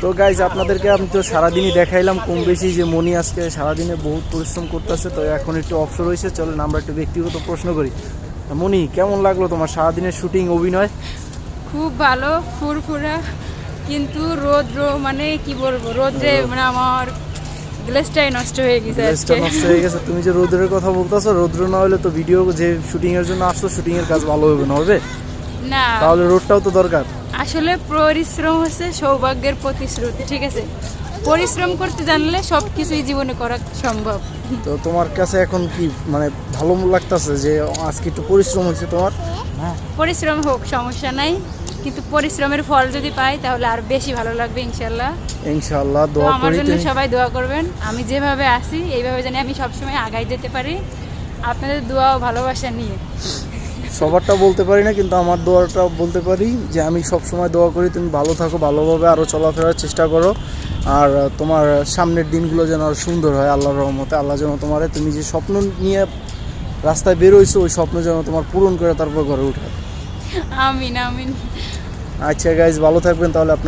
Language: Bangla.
তো গাইজ আপনাদেরকে আমি তো সারাদিনই দেখাইলাম কম বেশি যে মনি আজকে সারাদিনে বহুত পরিশ্রম করতেছে, তো এখন একটু অবসর হয়েছে। চলেন আমরা একটু ব্যক্তিগত প্রশ্ন করি। মনি, কেমন লাগলো তোমার সারাদিনের শুটিং অভিনয়? খুব ভালো, ফুরফুরা, কিন্তু রৌদ্র মানে কি বলবো, রৌদ্রে মানে আমার গ্লেসটাই নষ্ট হয়ে গেছে ড্রেসটা আজকে। নষ্ট হয়ে গেছে। তুমি যে রৌদ্রের কথা বলতেছো, রৌদ্র না হলে তো ভিডিও যে শুটিং এর জন্য আসছো শুটিং এর কাজ ভালো হবে না, হবে? না, তাহলে রোদটাও তো দরকার। আসলে পরিশ্রম হচ্ছে সৌভাগ্যের প্রতিশ্রুতি, ঠিক আছে? পরিশ্রম করতে জানলে সবকিছুই জীবনে করা সম্ভব। তো তোমার কাছে এখন কি মানে ভালো লাগতেছে যে আজকে একটু পরিশ্রম হয়েছে তোমার? পরিশ্রম হোক, সমস্যা নাই, কিন্তু পরিশ্রমের ফল যদি পাই তাহলে আর বেশি ভালো লাগবে ইনশাল্লাহ। ইনশাআল্লাহ তো দোয়া আমার করি। জন্য তুমি সবাই দোয়া করবেন, আমি যেভাবে আছি এইভাবে জানি আমি সবসময় আগাই যেতে পারি, আপনাদের দোয়া ও ভালোবাসা নিয়ে। সবারটা বলতে পারি না, কিন্তু আমার দোয়াটা বলতে পারি যে আমি সব সময় দোয়া করি তুমি ভালো থাকো, ভালোভাবে আরও চলাফেরার চেষ্টা করো, আর তোমার সামনের দিনগুলো যেন আরো সুন্দর হয় আল্লাহর রহমতে। আল্লাহ যেন তোমার তুমি যে স্বপ্ন নিয়ে রাস্তায় বেরোইছো ওই স্বপ্ন যেন তোমার পূরণ করে তারপর ঘরে উঠে। আমিন আমিন। আচ্ছা গাইজ, ভালো থাকবেন তাহলে। আপনার